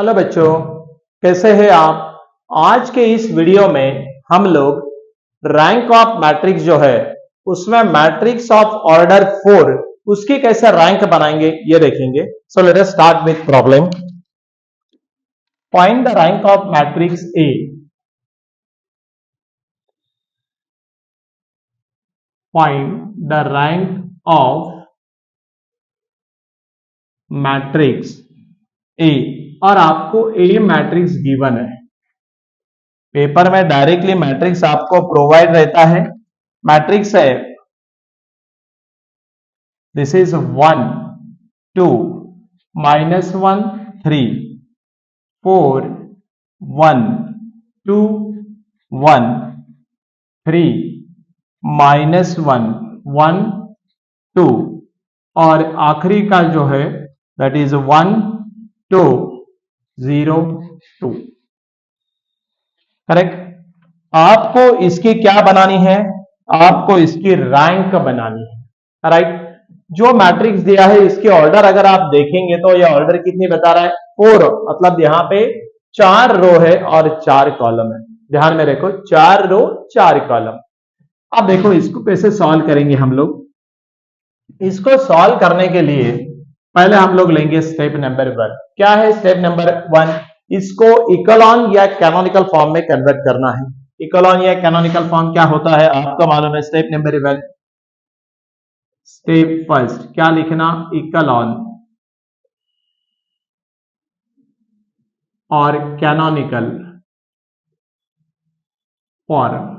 Hello बच्चों, कैसे हैं आप। आज के इस वीडियो में हम लोग रैंक ऑफ मैट्रिक्स जो है उसमें मैट्रिक्स ऑफ ऑर्डर 4 उसकी कैसे रैंक बनाएंगे ये देखेंगे। So let us start with problem. Find the rank of matrix A. Find the rank of matrix A और आपको ए मैट्रिक्स गिवन है। पेपर में डायरेक्टली मैट्रिक्स आपको प्रोवाइड रहता है। मैट्रिक्स है दिस इज 1 2 -1 3 4 1 2 1 3 -1 1 2 और आखिरी का जो है दैट इज 1 2 0 2। करेक्ट। आपको इसकी क्या बनानी है, आपको इसकी रैंक बनानी है। राइट। जो मैट्रिक्स दिया है इसके ऑर्डर अगर आप देखेंगे तो ये ऑर्डर कितनी बता रहा है 4, मतलब यहां पे 4 रो है और 4 कॉलम है। ध्यान में रखो 4 रो 4 कॉलम। अब देखो इसको कैसे सॉल्व करेंगे हम लोग। इसको सॉल्व करने के लिए पहले हम लोग लेंगे स्टेप नंबर 1। क्या है स्टेप नंबर 1? इसको इकोलॉन या कैनोनिकल फॉर्म में कन्वर्ट करना है। इकोलॉन या कैनोनिकल फॉर्म क्या होता है आपको मालूम है। स्टेप नंबर 1, स्टेप फर्स्ट क्या लिखना, इकोलॉन और कैनोनिकल फॉर्म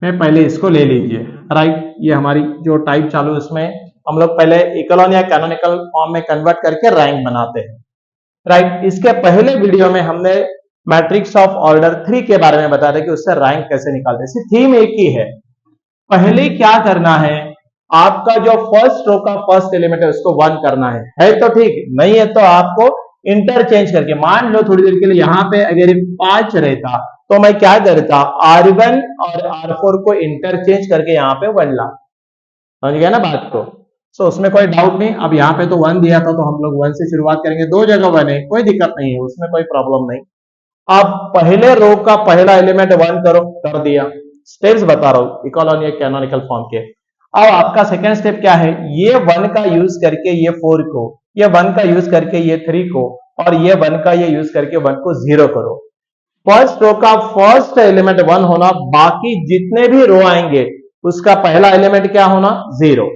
में पहले इसको ले लीजिए। राइट। ये हमारी जो टाइप चालू है उसमें हम लोग पहले इकोलॉन या कैनोनिकल फॉर्म में कन्वर्ट करके रैंक बनाते हैं। राइट। इसके पहले वीडियो में हमने मैट्रिक्स ऑफ ऑर्डर 3 के बारे में बताया था कि उससे रैंक कैसे निकालते हैं। थीम एक ही है। पहले क्या करना है, आपका जो फर्स्ट रो का फर्स्ट एलिमेंट है उसको 1 करना है तो ठीक, नहीं है तो आपको इंटरचेंज करके, मान लो थोड़ी देर के लिए यहां पे अगर 5 रहता तो मैं क्या करता, R1 और R4 को इंटरचेंज करके यहां पे 1 ला। समझ गया ना बात को। सो उसमें कोई डाउट नहीं। अब यहाँ पे तो 1 दिया था तो हम लोग 1 से शुरुआत करेंगे। 2 जगह 1 है, कोई दिक्कत नहीं है, उसमें कोई प्रॉब्लम नहीं। अब पहले रो का पहला एलिमेंट 1 करो, कर दिया। स्टेप्स बता रहा हूं इकोलॉन या कैनोनिकल फॉर्म के। अब आपका सेकेंड स्टेप क्या है, ये 1 का यूज करके ये 4 को, ये 1 का यूज करके ये 3 को, और ये 1 का ये यूज करके 1 को 0 करो। फर्स्ट रो का फर्स्ट एलिमेंट 1 होना, बाकी जितने भी रो आएंगे उसका पहला एलिमेंट क्या होना 0,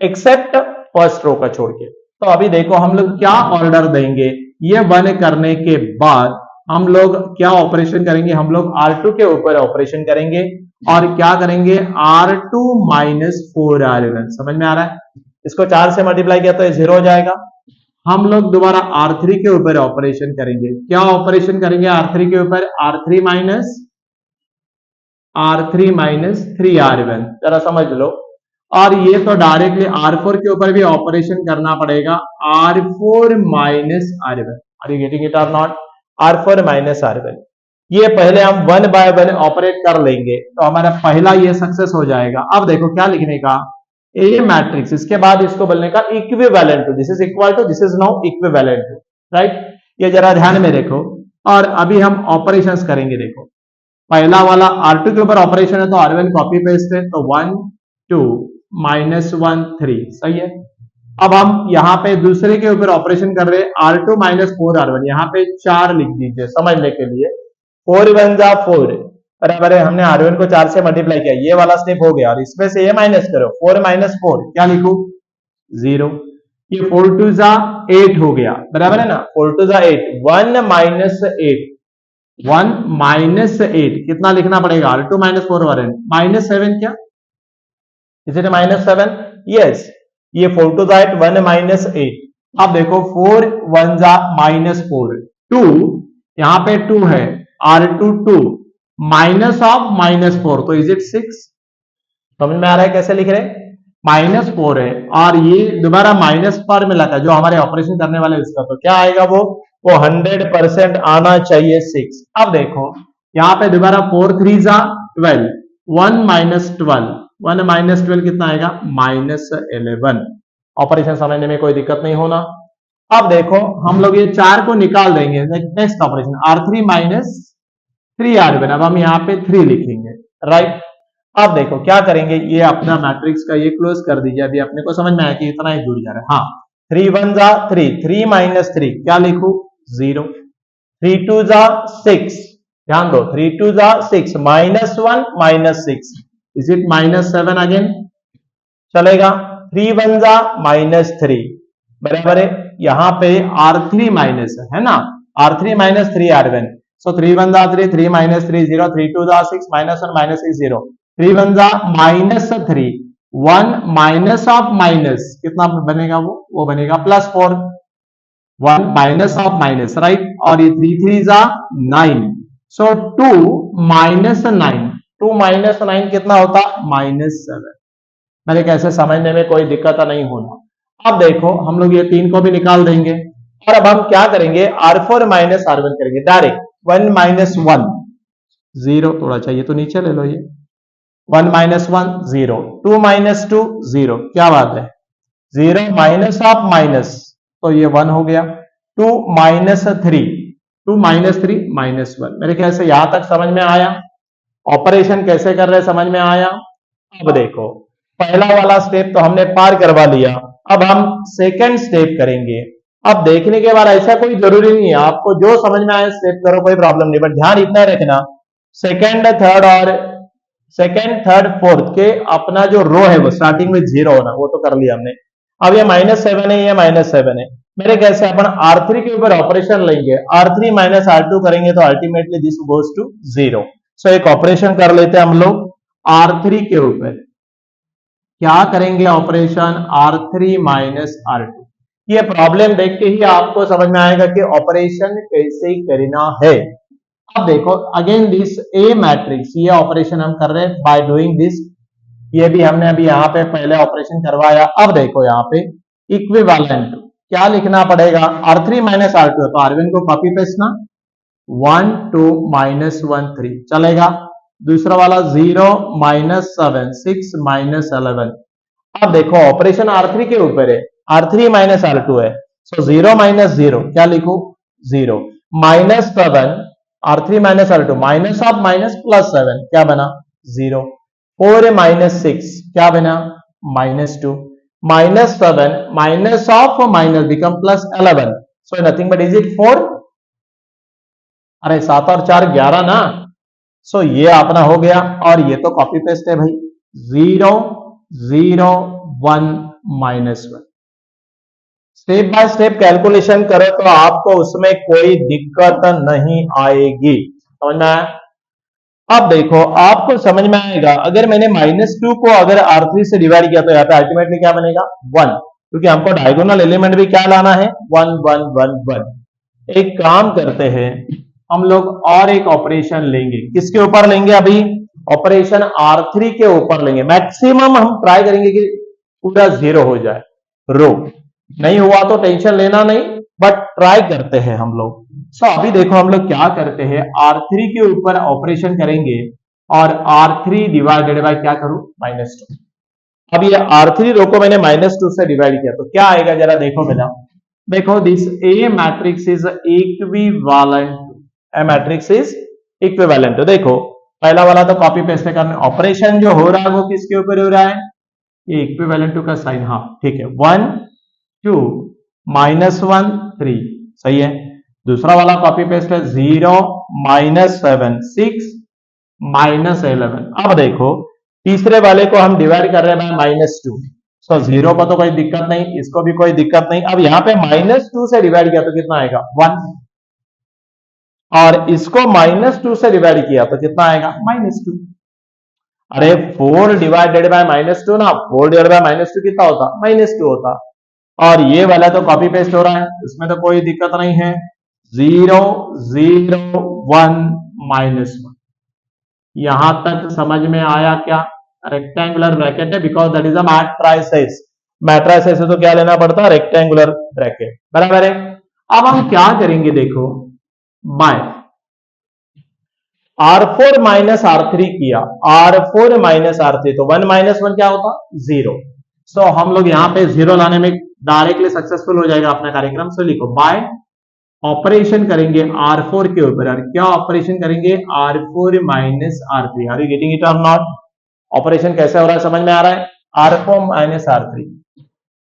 एक्सेप्ट फर्स्ट रो का छोड़ के। तो अभी देखो हम लोग क्या ऑर्डर देंगे। ये 1 करने के बाद हम लोग क्या ऑपरेशन करेंगे, हम लोग R2 के ऊपर ऑपरेशन करेंगे और क्या करेंगे R2 -4 R1। समझ में आ रहा है। इसको 4 से मल्टीप्लाई किया तो ये 0 हो जाएगा। हम लोग दोबारा R3 के ऊपर ऑपरेशन करेंगे। क्या ऑपरेशन करेंगे R3 के ऊपर, R3 3 R1। जरा समझ लो। और ये तो डायरेक्टली R4 के ऊपर भी ऑपरेशन करना पड़ेगा, R4 -R1। Are you getting it और नॉट? R4 -R1। ये पहले हम 1 बाय 1 ऑपरेट कर लेंगे तो हमारा पहला ये सक्सेस हो जाएगा। अब देखो क्या लिखने का, ए मैट्रिक्स, इसके बाद इसको बोलने का equivalent to, this is equal to, this is now equivalent to. Right. ये जरा ध्यान में देखो। और अभी हम ऑपरेशंस करेंगे। देखो पहला वाला R2 के ऊपर ऑपरेशन है तो R1 कॉपी पेस्ट है, तो 1 2 -1 3 सही है। अब हम यहाँ पे दूसरे के ऊपर ऑपरेशन कर रहे हैं, R2 -4 R1, यहाँ पे 4 लिख दीजिए समझने के लिए। 4 1 जा 4 बराबर है, हमने R1 को 4 से मल्टीप्लाई किया, ये वाला स्टेप हो गया। और इसमें से ये माइनस करो, 4 -4 क्या लिखू 0। ये 4 2 जा 8 हो गया, बराबर है ना। 4 2 जा 8, 1 -8 कितना लिखना पड़ेगा, R2 -4 R1 -7 क्या, इज इट -7? यस। ये 4 2 जा 8, 1 -8। अब देखो 4 1 जा -4, 2 यहां पे 2 है, R2 2 माइनस ऑफ -4 तो इज इट 6। समझ में आ रहा है कैसे लिख रहे हैं, -4 है और ये दोबारा माइनस फॉर्मूला का जो हमारे ऑपरेशन करने वाले उसका, तो क्या आएगा वो 100% आना चाहिए 6। अब देखो यहाँ पे दोबारा 4 3 जा 12, 1 -12, 1 -12 कितना आएगा -11। ऑपरेशन समझने में कोई दिक्कत नहीं होना। अब देखो हम लोग ये 4 को निकाल देंगे। Next operation R3 minus 3R1। अब हम यहाँ पे 3 लिखेंगे, राइट। अब देखो क्या करेंगे, ये अपना मैट्रिक्स का ये क्लोज कर दीजिए। अभी अपने को समझ में आया कि इतना ही जुड़ जा रहा है। हाँ, 3 1 जा 3, 3 माइनस 3 क्या लिखू 0, 3 2 जा 6, ध्यान दो 3 2 जा 6, minus 1 minus 6, is it minus 7 again, चलेगा। 3 1 जा माइनस 3 बराबर है, यहाँ पे R3 माइनस है ना, R3 माइनस 3R1। सो 3 1 जा 3, 3 माइनस 3 0, 3 2 जा 6, माइनस 1 माइनस 6 0, 3 1 जा माइनस 3, 1 माइनस ऑफ माइनस कितना बनेगा, वो बनेगा plus 4, 1 minus of minus, right. और ये 3 3 जा 9, सो 2 माइनस 9, 2 माइनस 9 कितना होता माइनस 7। मेरे कैसे समझने में कोई दिक्कत नहीं होना। अब देखो हम लोग ये 3 को भी निकाल देंगे और अब हम क्या करेंगे R4 माइनस R1 करेंगे डायरेक्ट। 1 माइनस 1 0, थोड़ा चाहिए तो नीचे ले लो, ये 1 माइनस 1 0, 2 माइनस 2 0, क्या बात है 0 माइनस ऑफ माइनस, तो ये 1 हो गया। 2 माइनस 3, 2 माइनस 3 माइनस 1। मेरे ख्याल से यहां तक समझ में आया, ऑपरेशन कैसे कर रहे समझ में आया। अब देखो पहला वाला स्टेप तो हमने पार करवा लिया, अब हम सेकंड स्टेप करेंगे। अब देखने के बाद ऐसा कोई जरूरी नहीं है, आपको जो समझ में आए स्टेप करो, कोई प्रॉब्लम नहीं, बट ध्यान इतना रखना सेकंड थर्ड फोर्थ के अपना जो रो है वो स्टार्टिंग में 0 होना, वो तो कर लिया हमने। अब ये -7 है, ये -7 है, मेरे कैसे अपन R3 के ऊपर ऑपरेशन लेंगे, R3 माइनस R2 करेंगे तो अल्टीमेटली दिस गोज टू 0। सो एक ऑपरेशन कर लेते हैं हम लोग R3 के ऊपर, क्या करेंगे ऑपरेशन R3 माइनस R2। ये प्रॉब्लम देख के ही आपको समझ में आएगा कि ऑपरेशन कैसे करना है। अब देखो अगेन दिस ए मैट्रिक्स, ये ऑपरेशन हम कर रहे हैं बाय डूइंग दिस, ये भी हमने अभी यहाँ पे पहले ऑपरेशन करवाया। अब देखो यहाँ पे इक्विवेलेंट क्या लिखना पड़ेगा, R3 माइनस R2 तो R1 को कॉपी पेस्ट ना, 1 2 माइनस 1 3 चलेगा। दूसरा वाला 0 माइनस 7 6 माइनस 11। अब देखो ऑपरेशन R3 के ऊपर है, R3 माइनस R2 है, सो 0 माइनस 0 क्या लिखू 0, minus 7 R3 minus R2, minus of minus plus 7 क्या बना 0, 4 माइनस 6 क्या बना -2, minus 7 minus of minus become plus 11, so nothing but is it 4, अरे 7 और 4 11 ना, सो ये अपना हो गया। और ये तो कॉपी पेस्ट है भाई, 0 0 1 -1। स्टेप बाय स्टेप कैलकुलेशन करो तो आपको उसमें कोई दिक्कत नहीं आएगी, समझ में आया। अब देखो आपको समझ में आएगा, अगर मैंने -2 को अगर R3 से डिवाइड किया तो यहाँ पे अल्टीमेटली क्या बनेगा 1, क्योंकि हमको डायगोनल एलिमेंट भी क्या लाना है 1 1 1 1। एक काम करते हैं हम लोग और एक ऑपरेशन लेंगे, किसके ऊपर लेंगे, अभी ऑपरेशन R3 के ऊपर लेंगे। मैक्सिमम हम ट्राई करेंगे कि पूरा 0 हो जाए, रो नहीं हुआ तो टेंशन लेना नहीं, बट ट्राई करते हैं हम लोग। सो अभी देखो हम लोग क्या करते हैं, R3 के ऊपर ऑपरेशन करेंगे और R3 डिवाइडेड बाय क्या करूं -2। अब ये R3 रो को मैंने -2 से डिवाइड किया तो क्या आएगा जरा देखो बेटा, देखो this A matrix is equivalent, A matrix is equivalent. तो देखो पहला वाला तो कॉपी पेस्ट करना, ऑपरेशन जो हो रहा है वो किसके ऊपर हो रहा है, ये इक्विवेलेंट टू का साइन, हाँ ठीक है, 1 2 -1 3 सही है। दूसरा वाला कॉपी पेस्ट है 0 -7 6 -11। अब देखो तीसरे वाले को हम डिवाइड कर रहे हैं -2, सो 0 को तो कोई दिक्कत नहीं, इसको भी कोई दिक्कत नहीं। अब यहाँ पे -2 से डिवाइड किया तो कितना आएगा 1, और इसको -2 से डिवाइड किया तो कितना आएगा -2। अरे 4 डिवाइडेड बाय -2 ना, 4 डिवाइडेड बाय -2 कितना होता -2 होता। और ये वाला तो कॉपी पेस्ट हो रहा है, इसमें तो कोई दिक्कत नहीं है, 0 0 1 -1। यहां तक समझ में आया क्या, रेक्टेंगुलर ब्रैकेट है because that is a matrices, matrices से तो क्या लेना पड़ता है रेक्टेंगुलर ब्रैकेट, बराबर है। अब हम क्या करेंगे देखो, बाय R4 माइनस R3 किया, R4 माइनस R3 तो 1 -1 क्या होता 0। सो हम लोग यहां पे 0 लाने में डायरेक्टली सक्सेसफुल हो जाएगा अपना कार्यक्रम। सो लिखो बाय ऑपरेशन करेंगे R4 के ऊपर, और क्या ऑपरेशन करेंगे R4 minus R3। Are you getting it और नॉट? ऑपरेशन कैसे हो रहा है समझ में आ रहा है? R4 माइनस R3,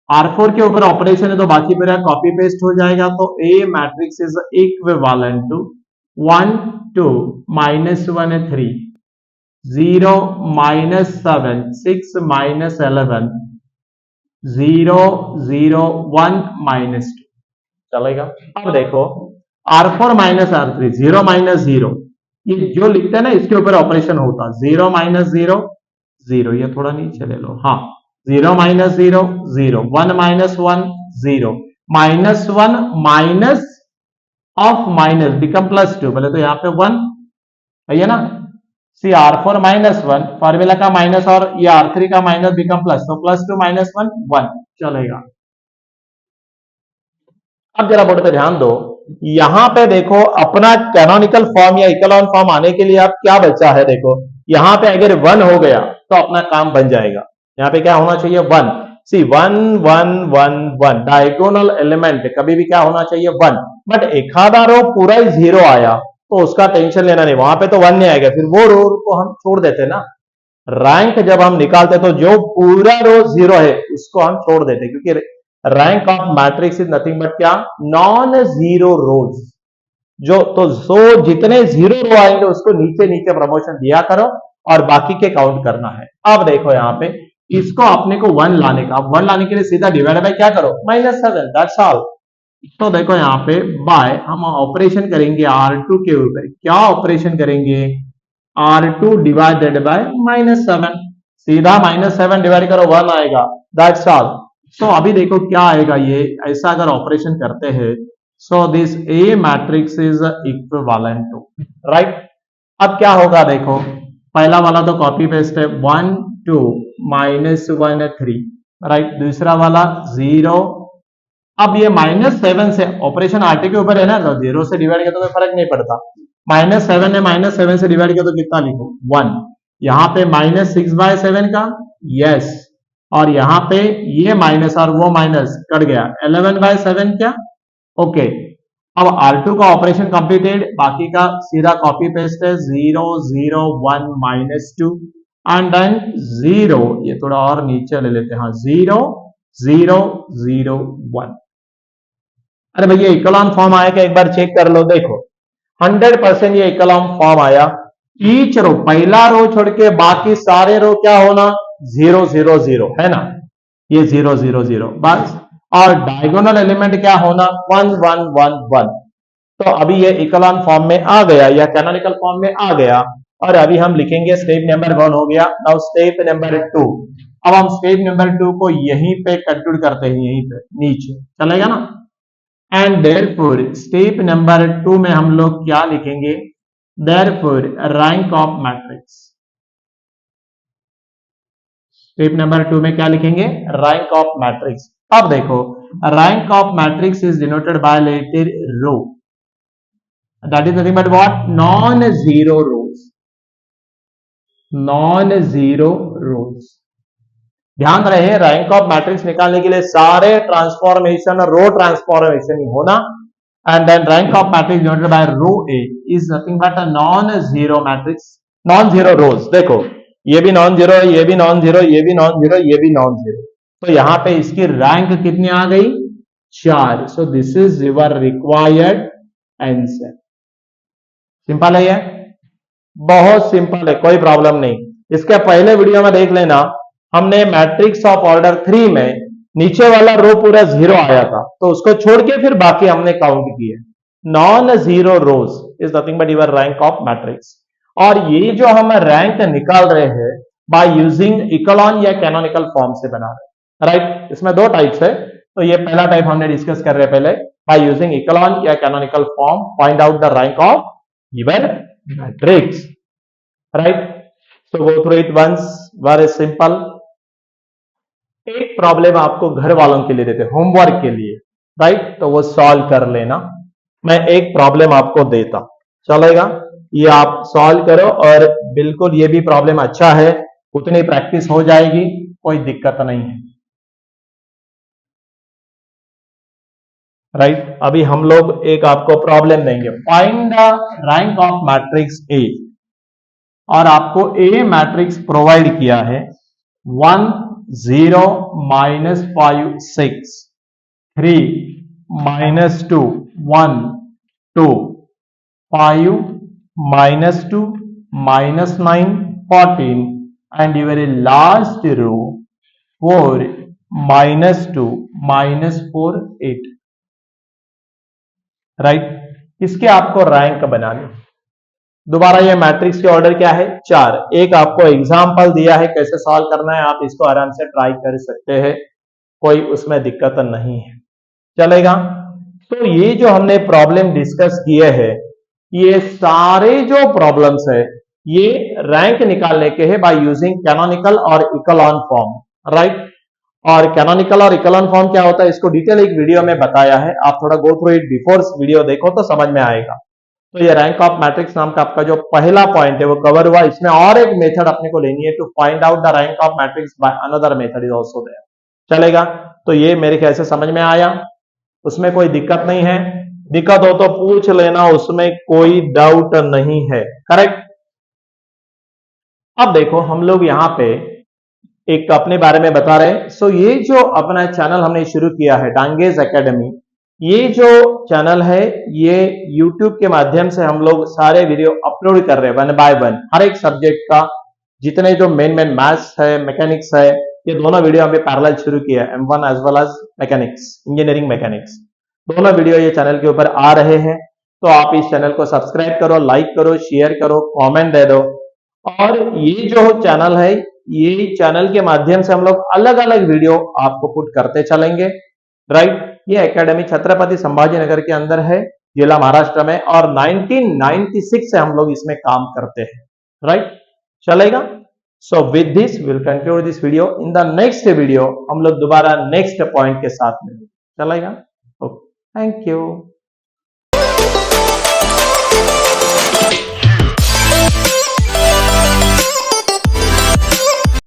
R4 के ऊपर ऑपरेशन है तो बाकी पूरा कॉपी पेस्ट हो जाएगा। तो A matrix is equivalent to 1 2 minus 1 3 0 minus 7 6 minus 11 0 0 1 minus 2 चलेगा। अब देखो R4 माइनस R3 0 माइनस 0, ये जो लिखते हैं ना इसके ऊपर ऑपरेशन होता, 0 माइनस 0 0, ये थोड़ा नीचे ले लो, हाँ 0 minus 0 0 1 minus 1 0 minus 1 minus of minus become plus 2, बोले तो यहाँ पे 1 है ना। सी R4 माइनस 1 फॉर्मूला का माइनस और ये R3 का माइनस बिकम प्लस, तो प्लस 2 माइनस 1 1 चलेगा। अब जरा बोर्ड पे ध्यान दो, यहां पे देखो अपना कैनोनिकल फॉर्म या इकोलॉन फॉर्म आने के लिए अब क्या बचा है, देखो यहां पे अगर 1 हो गया तो अपना काम बन जाएगा। यहां पे क्या होना चाहिए 1, सी 1 1 1 1 डायगोनल एलिमेंट कभी भी क्या होना चाहिए 1, बट एक आधा रो पूरा ही 0 आया तो उसका टेंशन लेना नहीं, वहां पे तो 1 नहीं आएगा, फिर वो रो को हम छोड़ देते ना। रैंक जब हम निकालते तो जो पूरा रो 0 है उसको हम छोड़ देते, क्योंकि rank of matrix is nothing but क्या, नॉन जीरो रोज। जो जितने 0 रो आएंगे उसको नीचे नीचे प्रमोशन दिया करो और बाकी के काउंट करना है। अब देखो यहाँ पे इसको अपने को 1 लाने का, अब 1 लाने के लिए सीधा डिवाइड बाय क्या करो -7, दैट्स ऑल। तो देखो यहाँ पे बाय हम ऑपरेशन करेंगे R2 के ऊपर, क्या ऑपरेशन करेंगे R2 डिवाइडेड बाय -7, सीधा -7 डिवाइड करो 1 आएगा, दैट्स ऑल। सो अभी देखो क्या आएगा, ये ऐसा अगर ऑपरेशन करते हैं so this A matrix is equivalent to, right. अब क्या होगा देखो, पहला वाला तो कॉपी पेस्ट है 1 2 माइनस 1 3, राइट। दूसरा वाला 0, अब ये -7 से ऑपरेशन RT के ऊपर है ना, तो 0 से डिवाइड किया तो कोई फर्क नहीं पड़ता, -7 है -7 से डिवाइड किया तो कितना लिखो 1, यहां पे -6/7 का यस, और यहां पे ये माइनस और वो माइनस कट गया 11/7 क्या, ओके। अब R2 का ऑपरेशन कंप्लीटेड, बाकी का सीधा कॉपी पेस्ट है 0 0 1 -2 एंड देन 0, ये थोड़ा और नीचे ले लेते हैं, हाँ 0 0 0 1। अरे भैया इकोलॉन फॉर्म आया क्या, एक बार चेक कर लो, देखो 100% ये इकोलॉन फॉर्म आया। ईच रो, पहला रो छोड़ के बाकी सारे रो क्या होना 0 0 0 है ना, ये 0 0 0 बस, और डायगोनल एलिमेंट क्या होना 1 1 1 1। तो अभी ये इकोलॉन फॉर्म में आ गया या कैनोनिकल फॉर्म में आ गया, और अभी हम लिखेंगे स्टेप नंबर 1 हो गया। नाउ स्टेप नंबर 2, अब हम स्टेप नंबर 2 को यहीं पे कंक्लूड करते हैं, यहीं पे नीचे चलेगा ना। एंड देयरफॉर स्टेप नंबर 2 में हम लोग क्या लिखेंगे, therefore rank of matrix. Step number 2 में क्या लिखेंगे, रैंक ऑफ मैट्रिक्स। अब देखो rank of matrix is denoted by letter rho, that is nothing but what, non zero rows, non zero rows. ध्यान रहे रैंक ऑफ मैट्रिक्स निकालने के लिए सारे ट्रांसफॉर्मेशन रो ट्रांसफॉर्मेशन ही होना, and then rank of matrix denoted by rho A is nothing but a non zero matrix, non zero rows. देखो ये भी नॉन जीरो, ये भी नॉन जीरो, ये भी नॉन जीरो, ये भी नॉन जीरो, तो यहां पे इसकी रैंक कितनी आ गई 4। So this is your required answer. Simple है ये, बहुत सिंपल है, कोई प्रॉब्लम नहीं। इसके पहले वीडियो में देख लेना, हमने मैट्रिक्स ऑफ ऑर्डर 3 में नीचे वाला रो पूरा 0 आया था, तो उसको छोड़ के फिर बाकी हमने काउंट किए। Non zero rose is nothing but your rank of matrix. और ये जो हम रैंक निकाल रहे हैं बाय यूजिंग इकोलॉन या कैनोनिकल फॉर्म से बना रहे हैं, राइट। इसमें 2 टाइप्स है, तो ये पहला टाइप हमने डिस्कस कर रहे हैं पहले, बाय यूजिंग इकोलॉन या canonical form find out the rank of given matrix, right. So go through it once, very simple. एक प्रॉब्लम आपको घर वालों के लिए देते, होमवर्क के लिए, राइट, तो वो सॉल्व कर लेना। मैं एक प्रॉब्लम आपको देता, चलेगा, ये आप सॉल्व करो, और बिल्कुल ये भी प्रॉब्लम अच्छा है, उतनी प्रैक्टिस हो जाएगी, कोई दिक्कत नहीं है। राइट। अभी हम लोग एक आपको प्रॉब्लम देंगे, find the rank of matrix A, और आपको ए मैट्रिक्स प्रोवाइड किया है 1 0 -5 6 3 -2 1 2 5 -2 -9 14, and your last row 4 -2 -4 8, right. इसके आपको रैंक बनाने, दोबारा ये मैट्रिक्स के ऑर्डर क्या है, 4। एक आपको एग्जाम्पल दिया है कैसे सॉल्व करना है, आप इसको आराम से ट्राई कर सकते हैं, कोई उसमें दिक्कत नहीं है, चलेगा। तो ये जो हमने प्रॉब्लम डिस्कस किए हैं, ये सारे जो प्रॉब्लम्स है ये रैंक निकालने के हैं बाय यूजिंग कैनोनिकल और इकोलॉन फॉर्म, राइट। और कैनोनिकल और इकोलॉन फॉर्म क्या होता है, इसको डिटेल एक वीडियो में बताया है, आप थोड़ा गो थ्रू इट बिफोर वीडियो देखो तो समझ में आएगा। तो ये रैंक ऑफ मैट्रिक्स नाम का आपका जो पहला पॉइंट है वो कवर हुआ। इसमें और एक मेथड अपने को लेनी है to find out the rank of matrix by another method is also there, चलेगा। तो ये मेरे ख्याल से समझ में आया, उसमें कोई दिक्कत नहीं है, दिक्कत हो तो पूछ लेना, उसमें कोई डाउट नहीं है, करेक्ट। अब देखो हम लोग यहाँ पे एक अपने बारे में बता रहे हैं। सो ये जो अपना चैनल हमने शुरू किया है डांगेज एकेडमी, ये जो चैनल है ये यूट्यूब के माध्यम से हम लोग सारे वीडियो अपलोड कर रहे हैं वन बाय वन, हर एक सब्जेक्ट का, जितने जो मेन मैथ्स है, मैकेनिक्स है, ये दोनों वीडियो अभी पैरेलल शुरू किया है, M1 as well as mechanics, engineering mechanics, दोनों वीडियो ये चैनल के ऊपर आ रहे हैं। तो आप इस चैनल को सब्सक्राइब करो, लाइक करो, शेयर करो, कमेंट दे दो। और ये जो चैनल है, ये चैनल के माध्यम से हम लोग अलग अलग वीडियो आपको पुट करते चलेंगे, राइट। ये एकेडमी छत्रपति संभाजीनगर के अंदर है, जिला महाराष्ट्र में, और 1996 से हम लोग इसमें काम करते हैं, राइट, चलेगा। So with this will conclude this video, in the next video हम लोग दोबारा नेक्स्ट पॉइंट के साथ मिलेंगे, चलेगा। Okay, thank you.